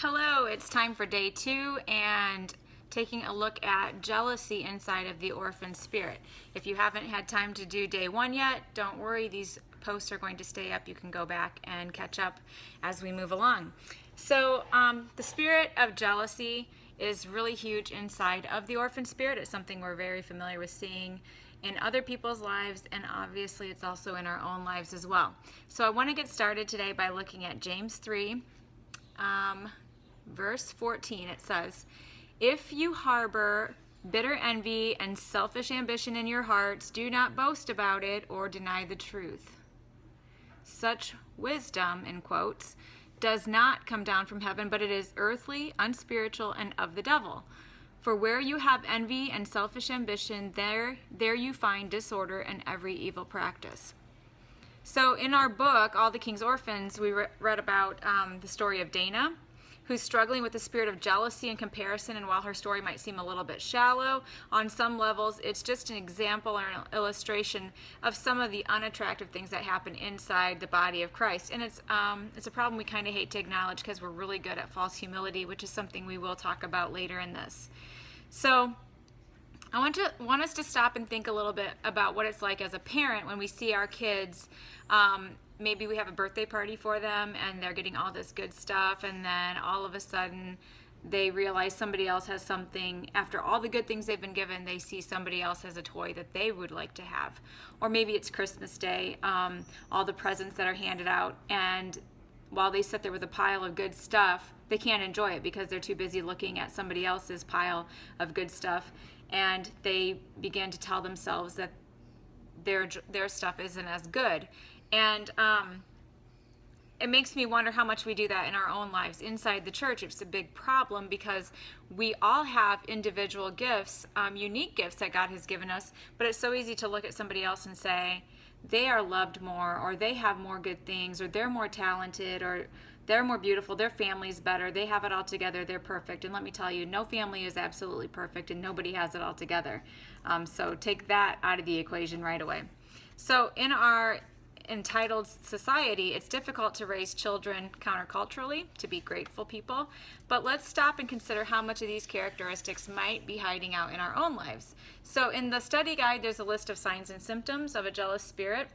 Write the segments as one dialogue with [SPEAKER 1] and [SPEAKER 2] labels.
[SPEAKER 1] Hello, it's time for day 2 and taking a look at jealousy inside of the orphan spirit. If you haven't had time to do day 1 yet, don't worry, these posts are going to stay up. You can go back and catch up as we move along. So the spirit of jealousy is really huge inside of the orphan spirit. It's something we're very familiar with seeing in other people's lives, and obviously it's also in our own lives as well. So I want to get started today by looking at James 3. Verse 14, it says, "If you harbor bitter envy and selfish ambition in your hearts, do not boast about it or deny the truth. Such wisdom," in quotes, "does not come down from heaven, but it is earthly, unspiritual, and of the devil. For where you have envy and selfish ambition, there you find disorder and every evil practice." So in our book, All the King's Orphans, we read about the story of Dana, who's struggling with the spirit of jealousy and comparison. And while her story might seem a little bit shallow, on some levels, it's just an example or an illustration of some of the unattractive things that happen inside the body of Christ. And it's a problem we kind of hate to acknowledge because we're really good at false humility, which is something we will talk about later in this. So I want us to stop and think a little bit about what it's like as a parent when we see our kids. Maybe we have a birthday party for them and they're getting all this good stuff, and then all of a sudden they realize somebody else has something. After all the good things they've been given, they see somebody else has a toy that they would like to have. Or maybe it's Christmas Day, all the presents that are handed out, and while they sit there with a pile of good stuff, they can't enjoy it because they're too busy looking at somebody else's pile of good stuff, and they begin to tell themselves that their stuff isn't as good. And it makes me wonder how much we do that in our own lives. Inside the church, it's a big problem because we all have individual gifts, unique gifts that God has given us, but it's so easy to look at somebody else and say, they are loved more, or they have more good things, or they're more talented, or they're more beautiful, their family's better, they have it all together, they're perfect. And let me tell you, no family is absolutely perfect, and nobody has it all together. So take that out of the equation right away. So in our entitled society, it's difficult to raise children counterculturally, to be grateful people. But let's stop and consider how much of these characteristics might be hiding out in our own lives. So in the study guide, there's a list of signs and symptoms of a jealous spirit.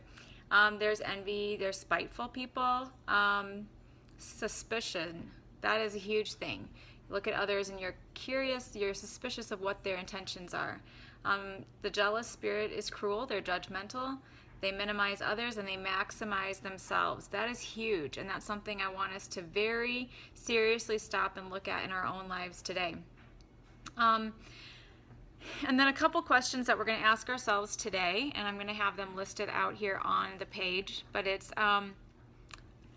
[SPEAKER 1] There's envy, there's spiteful people, suspicion. That is a huge thing. You look at others and you're curious, you're suspicious of what their intentions are. The jealous spirit is cruel, they're judgmental, they minimize others, and they maximize themselves. That is huge, and that's something I want us to very seriously stop and look at in our own lives today. And then a couple questions that we're going to ask ourselves today, and I'm going to have them listed out here on the page, but it's I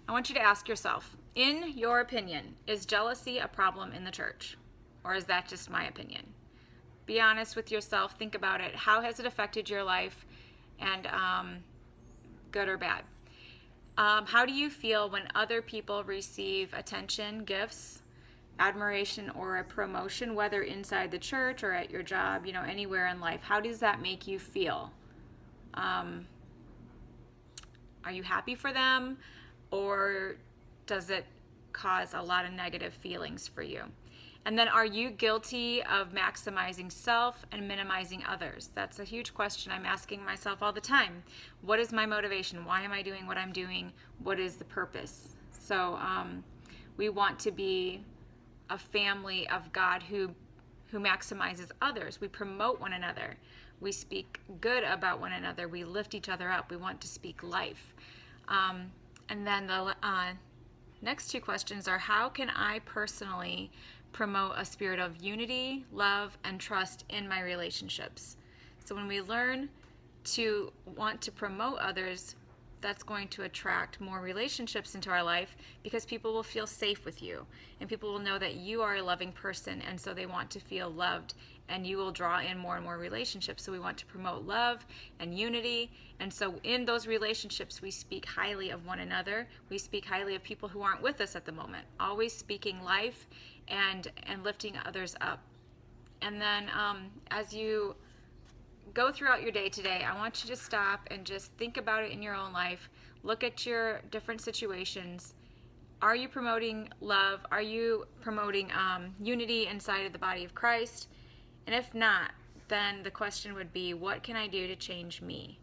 [SPEAKER 1] want you to ask yourself, in your opinion, is jealousy a problem in the church? Or is that just my opinion? Be honest with yourself. Think about it. How has it affected your life? And good or bad. How do you feel when other people receive attention, gifts, admiration, or a promotion, whether inside the church or at your job, anywhere in life? How does that make you feel? Are you happy for them, or does it cause a lot of negative feelings for you? And then, are you guilty of maximizing self and minimizing others? That's a huge question I'm asking myself all the time. What is my motivation? Why am I doing what I'm doing? What is the purpose? So we want to be a family of God who maximizes others. We promote one another. We speak good about one another. We lift each other up. We want to speak life. And then the next two questions are, how can I personally promote a spirit of unity, love, and trust in my relationships? So when we learn to want to promote others, that's going to attract more relationships into our life, because people will feel safe with you, and people will know that you are a loving person, and so they want to feel loved, and you will draw in more and more relationships. So we want to promote love and unity, and so in those relationships we speak highly of one another. We speak highly of people who aren't with us at the moment, always speaking life and lifting others up. And then as you go throughout your day today, I want you to stop and just think about it in your own life. Look at your different situations Are you promoting love? Are you promoting unity inside of the body of Christ? And if not, then the question would be, what can I do to change me?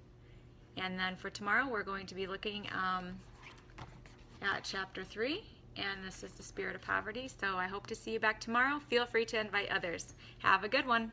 [SPEAKER 1] And then for tomorrow, we're going to be looking at chapter 3, and this is the spirit of poverty. So I hope to see you back tomorrow. Feel free to invite others. Have a good one.